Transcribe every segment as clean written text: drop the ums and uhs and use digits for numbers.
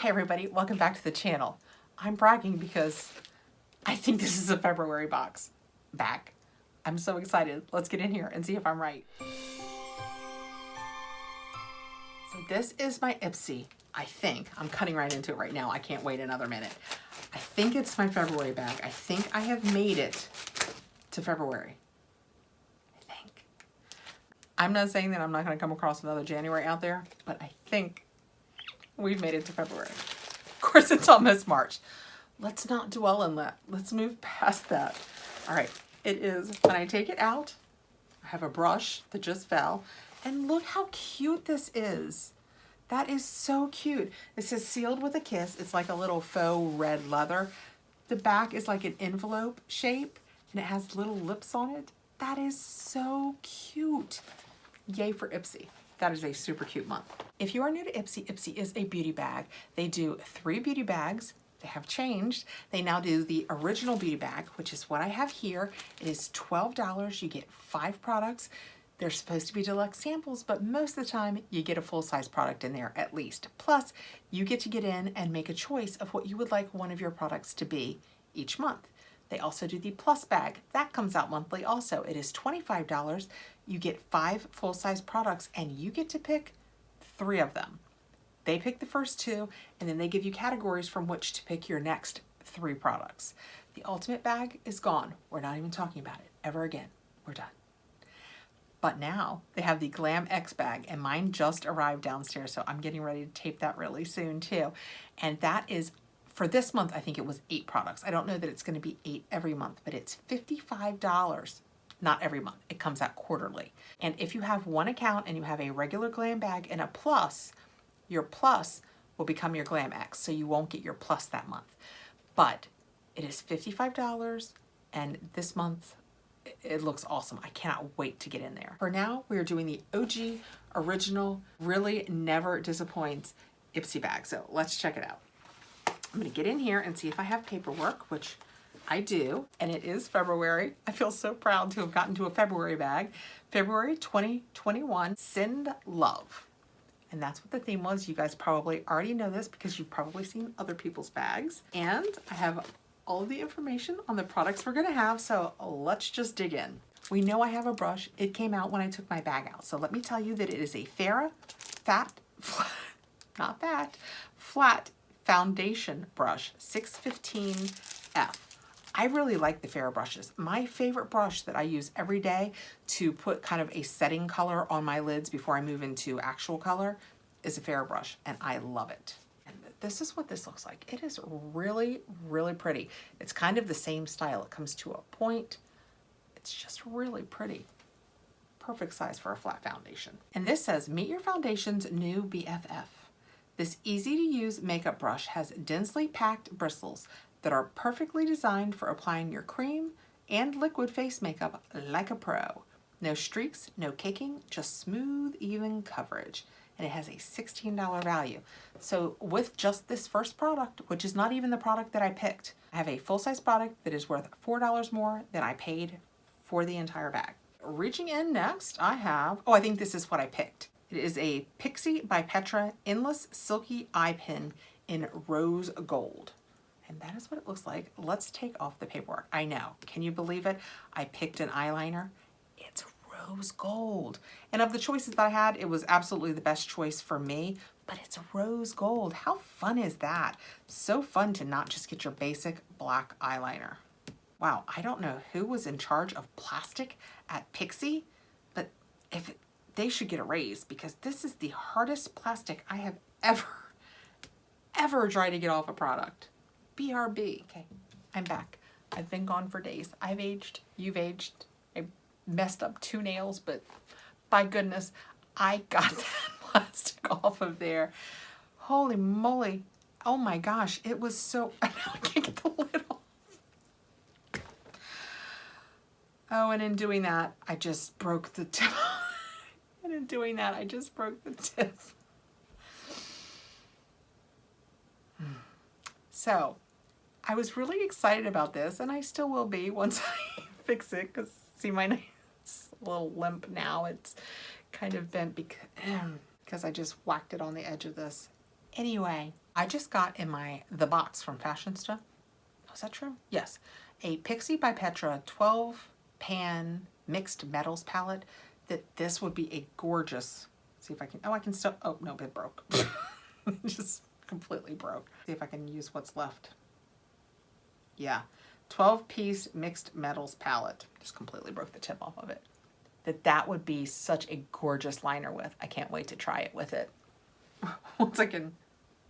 Hi everybody, welcome back to the channel. I'm bragging because I think this is a February bag. I'm so excited. Let's get in here and see if I'm right. So this is my Ipsy, I think. I'm cutting right into it right now. I can't wait another minute. I think it's my February bag. I think I have made it to February. I think. I'm not saying that I'm not gonna come across another January out there, but I think we've made it to February. Of course, it's almost March. Let's not dwell on that. Let's move past that. All right, it is, when I take it out, I have a brush that just fell, and look how cute this is. That is so cute. It says sealed with a kiss. It's like a little faux red leather. The back is like an envelope shape, and it has little lips on it. That is so cute. Yay for Ipsy. That is a super cute month. If you are new to Ipsy, Ipsy is a beauty bag. They do 3 beauty bags. They have changed. They now do the original beauty bag, which is what I have here. It is $12. You get 5 products. They're supposed to be deluxe samples, but most of the time you get a full-size product in there at least. Plus, you get to get in and make a choice of what you would like one of your products to be each month. They also do the plus bag. That comes out monthly also. It is $25. You get 5 full-size products and you get to pick 3 of them. They pick the first 2 and then they give you categories from which to pick your next 3 products. The ultimate bag is gone. We're not even talking about it ever again. We're done. But now they have the Glam X bag, and mine just arrived downstairs, so I'm getting ready to tape that really soon too. And that is, for this month, I think it was 8 products. I don't know that it's going to be 8 every month, but it's $55. Not every month. It comes out quarterly. And if you have one account and you have a regular Glam bag and a plus, your plus will become your Glam X, so you won't get your plus that month. But it is $55, and this month it looks awesome. I cannot wait to get in there. For now, we are doing the OG, original, really never disappoints Ipsy bag. So let's check it out. I'm gonna get in here and see if I have paperwork, which I do, and it is February. I feel so proud to have gotten to a February bag. February 2021, Send Love. And that's what the theme was. You guys probably already know this because you've probably seen other people's bags. And I have all of the information on the products we're gonna have, so let's just dig in. We know I have a brush. It came out when I took my bag out. So let me tell you that it is a flat foundation brush, 615F. I really like the Farrah brushes. My favorite brush that I use every day to put kind of a setting color on my lids before I move into actual color is a Farrah brush, and I love it. And this is what this looks like. It is really, really pretty. It's kind of the same style. It comes to a point. It's just really pretty. Perfect size for a flat foundation. And this says, meet your foundation's new BFF. This easy to use makeup brush has densely packed bristles that are perfectly designed for applying your cream and liquid face makeup like a pro. No streaks, no caking, just smooth, even coverage. And it has a $16 value. So with just this first product, which is not even the product that I picked, I have a full-size product that is worth $4 more than I paid for the entire bag. Reaching in next, I have, I think this is what I picked. It is a Pixie by Petra Endless Silky Eye Pen in rose gold. And that is what it looks like. Let's take off the paperwork. I know, can you believe it? I picked an eyeliner. It's rose gold. And of the choices that I had, it was absolutely the best choice for me, but it's rose gold. How fun is that? So fun to not just get your basic black eyeliner. Wow, I don't know who was in charge of plastic at Pixie, but they should get a raise, because this is the hardest plastic I have ever tried to get off a product. BRB. Okay, I'm back. I've been gone for days. I've aged, you've aged. I messed up 2 nails, but by goodness, I got that plastic off of there. Holy moly. Oh my gosh, it was so, I can't get the lid off. Oh, and in doing that, I just broke the tip. And in doing that, I just broke the tip. So, I was really excited about this, and I still will be once I fix it, because see my nail's a little limp now. It's kind of bent because I just whacked it on the edge of this. Anyway, I just got in the box from Fashion Stuff. Was that true? Yes. A Pixie by Petra 12 pan mixed metals palette. This would be a gorgeous, see if I can, oh, I can still, oh, no, it broke. Just completely broke. See if I can use what's left. Yeah. 12-piece mixed metals palette. Just completely broke the tip off of it. That would be such a gorgeous liner with. I can't wait to try it with it. Once I can,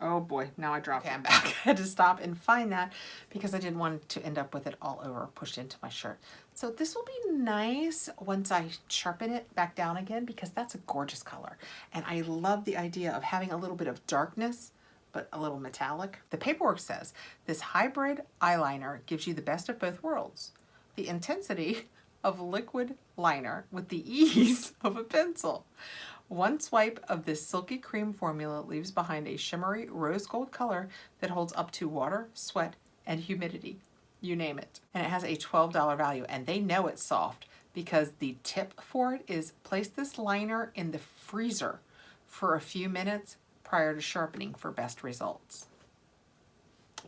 oh boy, now I dropped it. I'm back. I had to stop and find that because I didn't want to end up with it all over pushed into my shirt. So this will be nice once I sharpen it back down again because that's a gorgeous color. And I love the idea of having a little bit of darkness but a little metallic. The paperwork says this hybrid eyeliner gives you the best of both worlds. The intensity of liquid liner with the ease of a pencil. One swipe of this silky cream formula leaves behind a shimmery rose gold color that holds up to water, sweat, and humidity. You name it. And it has a $12 value, and they know it's soft because the tip for it is place this liner in the freezer for a few minutes prior to sharpening for best results.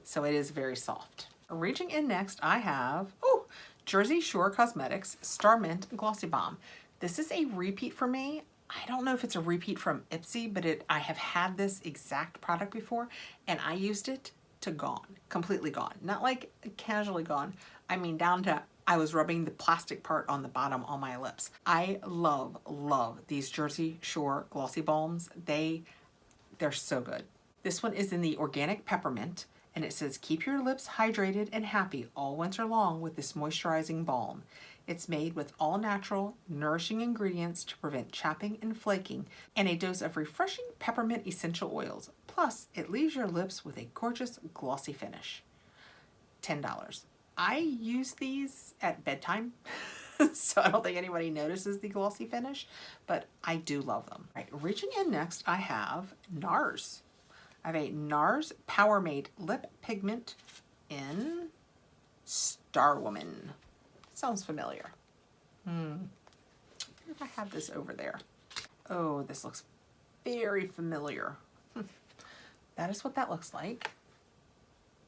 So it is very soft. Reaching in next, I have, oh, Jersey Shore Cosmetics Star Mint Glossy Balm. This is a repeat for me. I don't know if it's a repeat from Ipsy, but I have had this exact product before and I used it to gone, completely gone. Not like casually gone. I mean down to I was rubbing the plastic part on the bottom on my lips. I love these Jersey Shore Glossy Balms. They're so good. This one is in the organic peppermint and it says keep your lips hydrated and happy all winter long with this moisturizing balm. It's made with all natural, nourishing ingredients to prevent chapping and flaking, and a dose of refreshing peppermint essential oils. Plus, it leaves your lips with a gorgeous glossy finish. $10. I use these at bedtime, so I don't think anybody notices the glossy finish, but I do love them. Right, reaching in next, I have Nars. I have a Nars Power Made Lip Pigment in Star Woman. Sounds familiar. If I have this over there. Oh, this looks very familiar. That is what that looks like.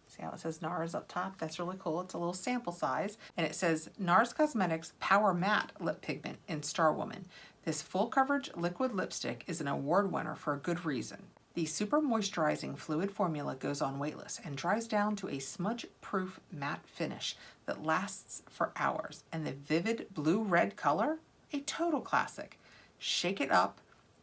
See how it says Nars up top? That's really cool. It's a little sample size. And it says Nars Cosmetics Power Matte Lip Pigment in Star Woman. This full coverage liquid lipstick is an award winner for a good reason. The super moisturizing fluid formula goes on weightless and dries down to a smudge-proof matte finish that lasts for hours. And the vivid blue-red color, a total classic. Shake it up,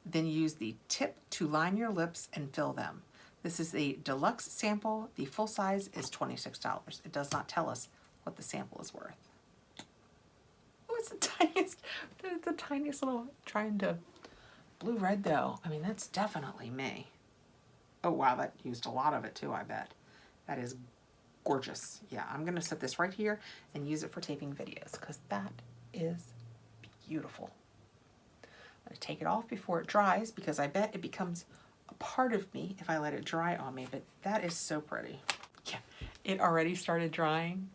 then use the tip to line your lips and fill them. This is a deluxe sample. The full size is $26. It does not tell us what the sample is worth. Oh, it's the tiniest little, trying to, blue-red though. I mean, that's definitely me. Oh wow, that used a lot of it too, I bet. That is gorgeous. Yeah, I'm gonna set this right here and use it for taping videos because that is beautiful. I'm gonna take it off before it dries because I bet it becomes a part of me if I let it dry on me, but that is so pretty. Yeah, it already started drying.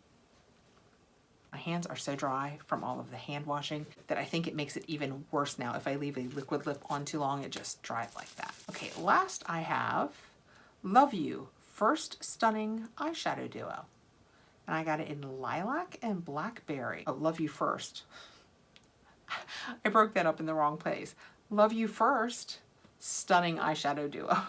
My hands are so dry from all of the hand washing that I think it makes it even worse now. If I leave a liquid lip on too long, it just dries like that. Okay, last I have Love You First Stunning Eyeshadow Duo. And I got it in lilac and blackberry. Oh, Love You First. I broke that up in the wrong place. Love You First Stunning Eyeshadow Duo.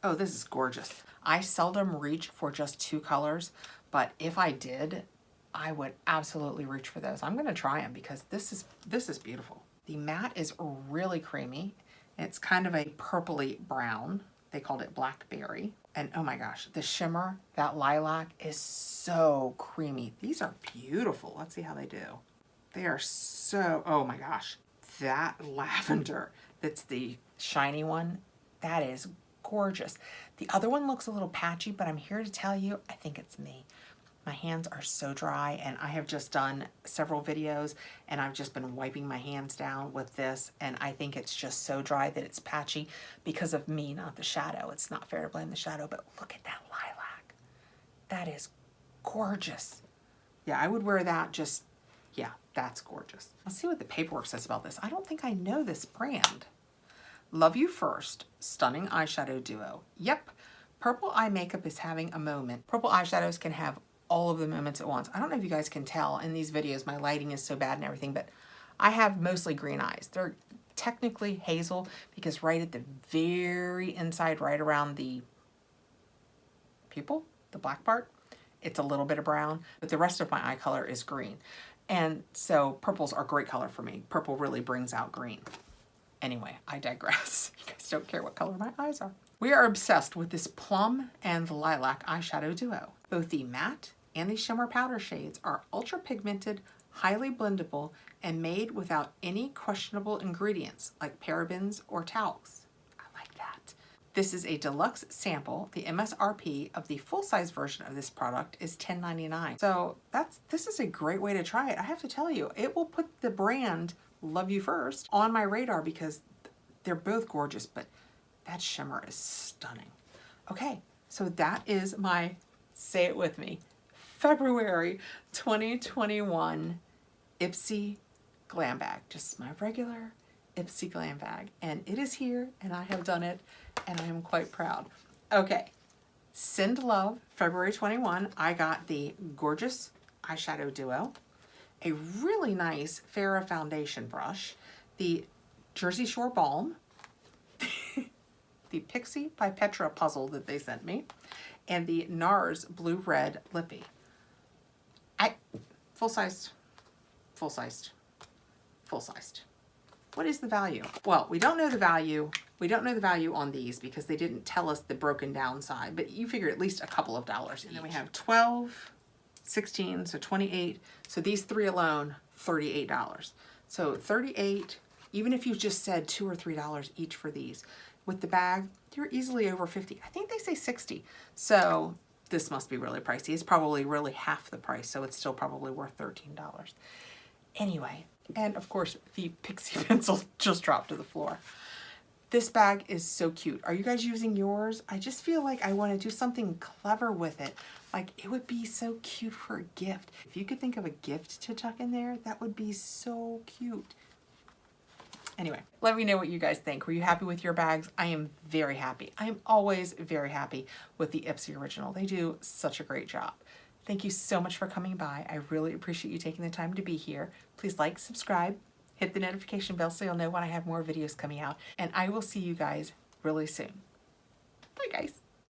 Oh, this is gorgeous. I seldom reach for just two colors, but if I did, I would absolutely reach for those. I'm gonna try them because this is beautiful. The matte is really creamy. It's kind of a purpley brown. They called it blackberry. And oh my gosh, the shimmer, that lilac is so creamy. These are beautiful. Let's see how they do. They are so, oh my gosh. That lavender, that's the shiny one, that is gorgeous. The other one looks a little patchy, but I'm here to tell you, I think it's me. My hands are so dry and I have just done several videos and I've just been wiping my hands down with this and I think it's just so dry that it's patchy because of me, not the shadow. It's not fair to blame the shadow, but look at that lilac. That is gorgeous. Yeah, I would wear that just, yeah, that's gorgeous. Let's see what the paperwork says about this. I don't think I know this brand. Love You First Stunning Eyeshadow Duo. Yep, purple eye makeup is having a moment. Purple eyeshadows can have all of the moments at once. I don't know if you guys can tell in these videos, my lighting is so bad and everything, but I have mostly green eyes. They're technically hazel because right at the very inside, right around the pupil, the black part, it's a little bit of brown, but the rest of my eye color is green. And so purples are a great color for me. Purple really brings out green. Anyway, I digress. You guys don't care what color my eyes are. We are obsessed with this plum and lilac eyeshadow duo. Both the matte and the shimmer powder shades are ultra pigmented, highly blendable, and made without any questionable ingredients like parabens or talcs. I like that. This is a deluxe sample. The MSRP of the full-size version of this product is $10.99. So this is a great way to try it. I have to tell you, it will put the brand Love You First on my radar because they're both gorgeous, but that shimmer is stunning. Okay, so that is my, say it with me, February 2021 Ipsy Glambag. Just my regular Ipsy Glambag. And it is here, and I have done it, and I am quite proud. Okay, send love, February 21, I got the gorgeous eyeshadow duo, a really nice Farrah foundation brush, the Jersey Shore Balm, the Pixie by Petra puzzle that they sent me, and the Nars Blue Red Lippy. Full-sized. What is the value? Well, we don't know the value. We don't know the value on these because they didn't tell us the broken down side, but you figure at least a couple of dollars. And then we have 12, 16, so 28. So these three alone, $38. So 38, even if you just said $2 or $3 each for these, with the bag, you're easily over 50. I think they say 60. So this must be really pricey. It's probably really half the price, so it's still probably worth $13. Anyway, and of course the Pixie pencil just dropped to the floor. This bag is so cute. Are you guys using yours? I just feel like I want to do something clever with it. Like, it would be so cute for a gift. If you could think of a gift to tuck in there, that would be so cute. Anyway, let me know what you guys think. Were you happy with your bags? I am very happy. I am always very happy with the Ipsy Original. They do such a great job. Thank you so much for coming by. I really appreciate you taking the time to be here. Please like, subscribe, hit the notification bell so you'll know when I have more videos coming out. And I will see you guys really soon. Bye, guys.